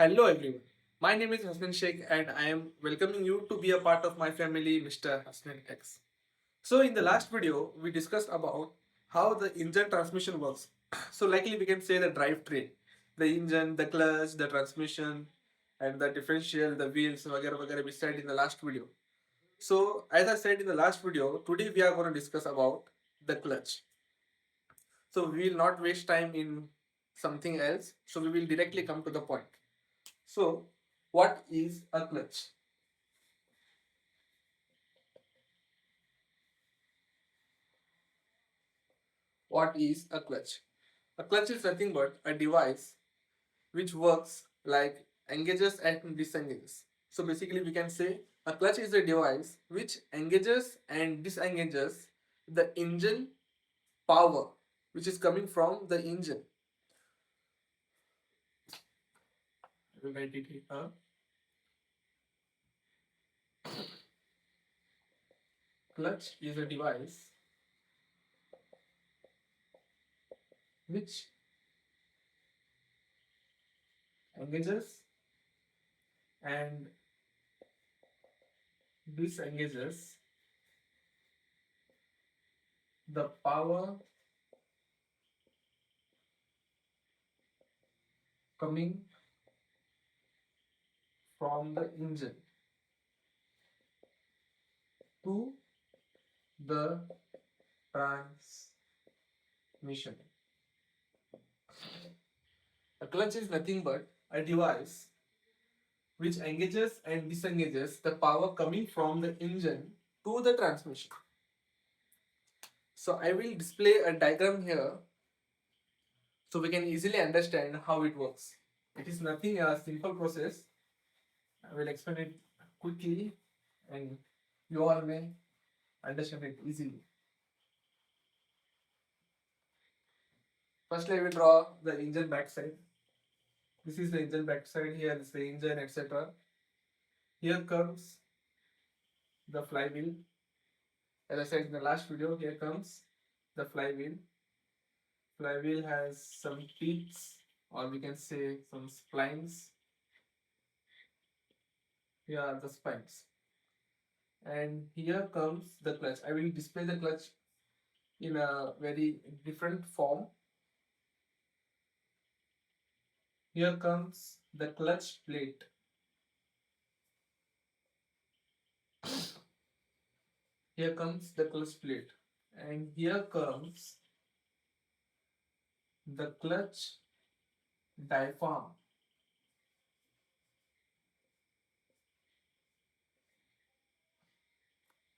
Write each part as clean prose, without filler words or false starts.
Hello everyone. My name is Hasnainx and I am welcoming you to be a part of my family, Mr. Hasnainx. So in the last video, we discussed about how the engine transmission works. So likely we can say the drivetrain, the engine, the clutch, the transmission, and the differential, the wheels, वगैरह वगैरह we said in the last video. So as I said in the last video, today we are going to discuss about the clutch. So we will not waste time in something else. So we will directly come to the point. So, what is a clutch? What is a clutch? A clutch is nothing but a device which works like engages and disengages. So basically we can say a clutch is a device which engages and disengages the engine power which is coming from the engine. I will write it here. Clutch is a device which engages and disengages the power coming from the engine to the transmission. A clutch is nothing but a device which engages and disengages the power coming from the engine to the transmission. So I will display a diagram here so we can easily understand how it works. It is nothing a simple process. I will explain it quickly and you all may understand it easily. Firstly, I will draw the engine backside. This is the engine backside, here is the engine, etc. Here comes the flywheel. As I said in the last video, here comes the flywheel. Flywheel has some teeth, or we can say some splines. Here are the spines. And here comes the clutch. I will display the clutch in a very different form. Here comes the clutch plate. Here comes the clutch plate. And here comes the clutch diaphragm.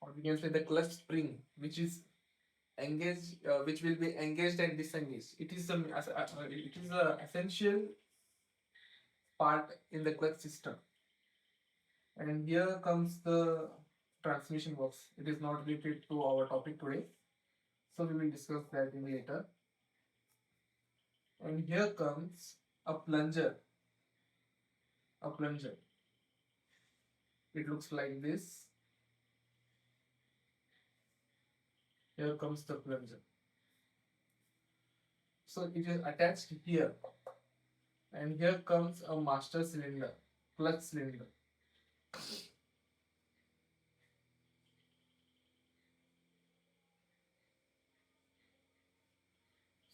Or we can say the clutch spring, which is engaged, which will be engaged and disengaged. It is a essential part in the clutch system. And here comes the transmission works. It is not related to our topic today, so we will discuss that in later. And here comes a plunger. A plunger. It looks like this. Here comes the plunger. So it is attached here. And here comes a master cylinder, clutch cylinder.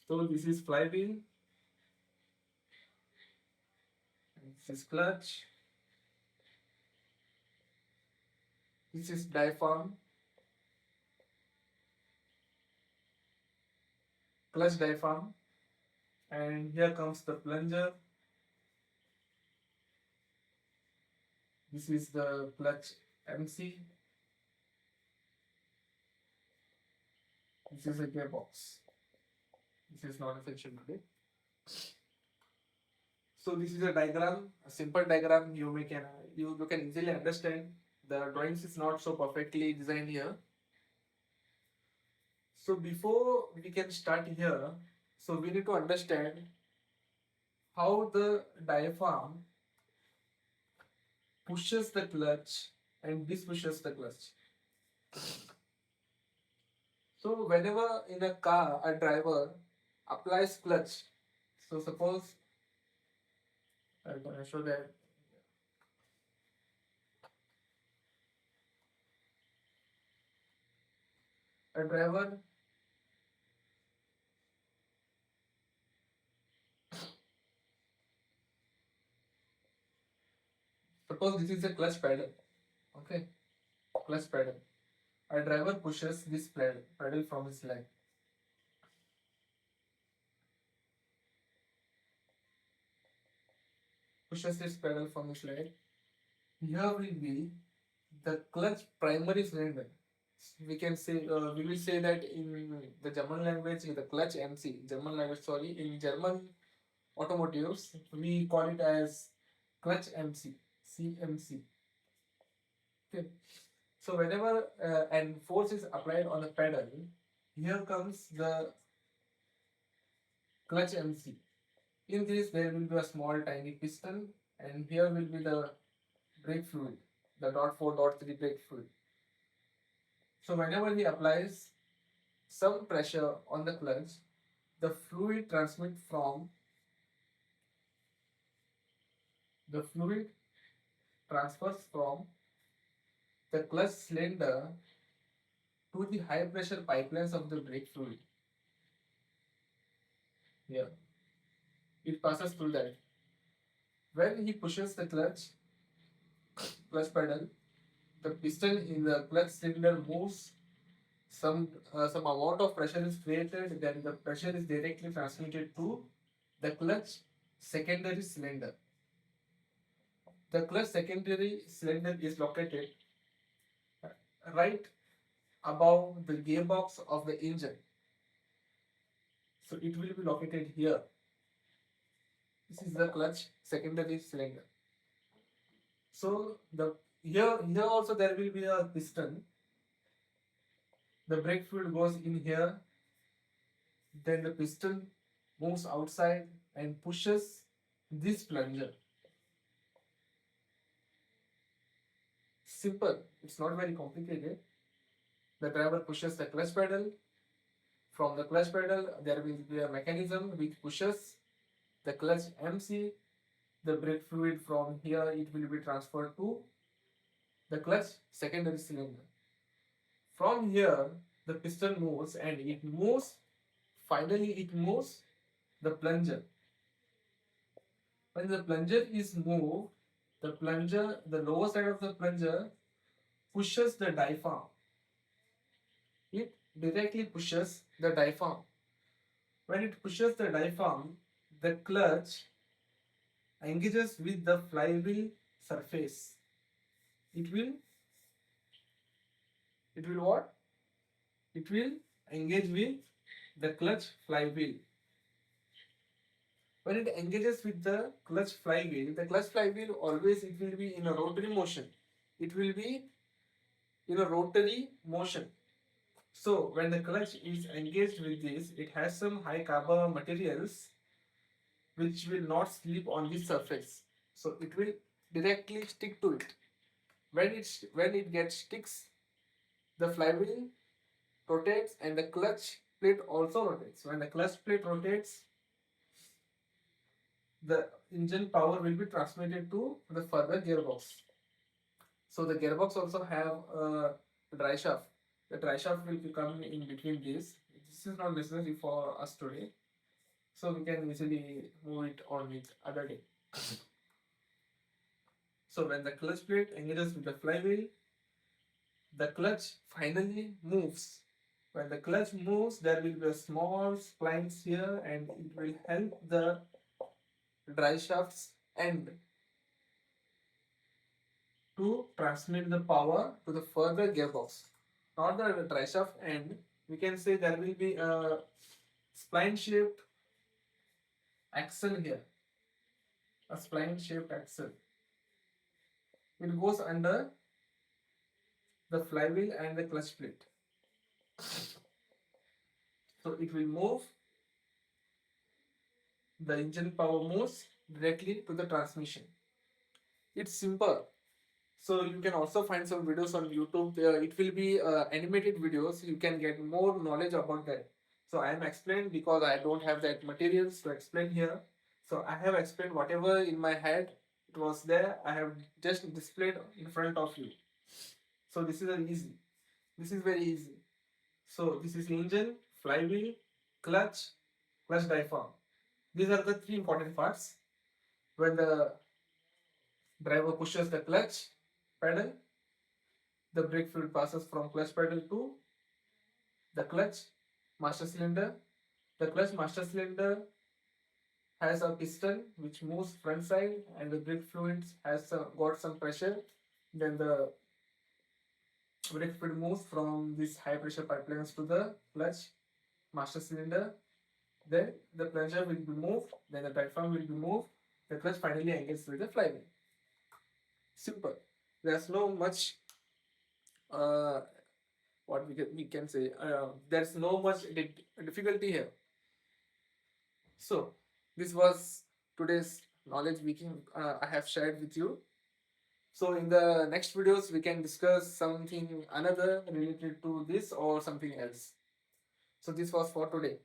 So this is flywheel. This is clutch. This is diaphragm. Clutch diaphragm. And here comes the plunger. This is the clutch MC. This is a gearbox. This is not essential today. So this is a diagram, a simple diagram. You can easily understand. The drawings is not so perfectly designed here. So before we can start here, so we need to understand how the diaphragm pushes the clutch and this pushes the clutch. So whenever in a car a driver applies clutch, so suppose I'm gonna show that a driver. Suppose this is a clutch pedal. Okay, clutch pedal. A driver pushes this pedal from his leg. Pushes this pedal from his leg. Here will be the clutch primary cylinder. We can say we will say that in the German language, the clutch MC. German language, sorry, in German automotives we call it as clutch MC, CMC. Okay. So whenever an force is applied on the pedal, here comes the clutch MC. In this, there will be a small tiny piston, and here will be the brake fluid, the dot 4 dot 3 brake fluid. So whenever he applies some pressure on the clutch, the fluid transfers from the clutch cylinder to the high pressure pipelines of the brake fluid. Here, it passes through that. When he pushes the clutch pedal, the piston in the clutch cylinder moves. Some amount of pressure is created, then the pressure is directly transmitted to the clutch secondary cylinder. The clutch secondary cylinder is located right above the gearbox of the engine. So it will be located here. This is the clutch secondary cylinder. So here also there will be a piston. The brake fluid goes in here, then the piston moves outside and pushes this plunger. Simple, it's not very complicated. The driver pushes the clutch pedal. From the clutch pedal, there will be a mechanism which pushes the clutch MC. The brake fluid from here it will be transferred to the clutch secondary cylinder. From here, the piston moves and it moves. Finally, it moves the plunger. When the plunger is moved, the lower side of the plunger pushes the diaphragm. It directly pushes the diaphragm. When it pushes the diaphragm, the clutch engages with the flywheel surface. It will what? It will engage with the clutch flywheel. When it engages with the clutch flywheel always it will be in a rotary motion. It will be in a rotary motion. So when the clutch is engaged with this, it has some high carbon materials which will not slip on the surface. So it will directly stick to it. When it gets sticks, the flywheel rotates and the clutch plate also rotates. When the clutch plate rotates, the engine power will be transmitted to the further gearbox. So the gearbox also have a dry shaft. The dry shaft will come in between these. This is not necessary for us today. So we can easily move it on with other day. So when the clutch plate engages with the flywheel, the clutch finally moves. When the clutch moves, there will be a small splines here and it will help the dry shaft's end to transmit the power to the further gearbox. Not the dry shaft end, we can say there will be a spline shaped axle here. A spline shaped axle. It goes under the flywheel and the clutch plate. So it will move, the engine power moves directly to the transmission. It's simple. So you can also find some videos on YouTube. It will be animated videos. You can get more knowledge about that. So I am explaining because I don't have that materials to explain here. So I have explained whatever in my head it was there. I have just displayed in front of you. So this is an easy. This is very easy. So this is engine, flywheel, clutch, clutch diaphragm. These are the three important parts. When the driver pushes the clutch pedal, the brake fluid passes from clutch pedal to the clutch master cylinder. The clutch master cylinder has a piston which moves front side, and the brake fluid has got some pressure. Then the brake fluid moves from these high pressure pipelines to the clutch master cylinder. Then the plunger will be moved, then the diaphragm will be moved, the clutch finally engages with the flywheel. Simple. There's no much uh, what we can say. There's no much difficulty here. So this was today's knowledge I have shared with you. So in the next videos we can discuss something another related to this or something else. So this was for today.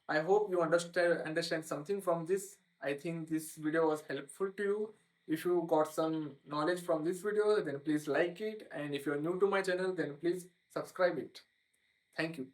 I hope you understand something from this. I think this video was helpful to you. If you got some knowledge from this video, then please like it, and if you're new to my channel, then please subscribe it. Thank you.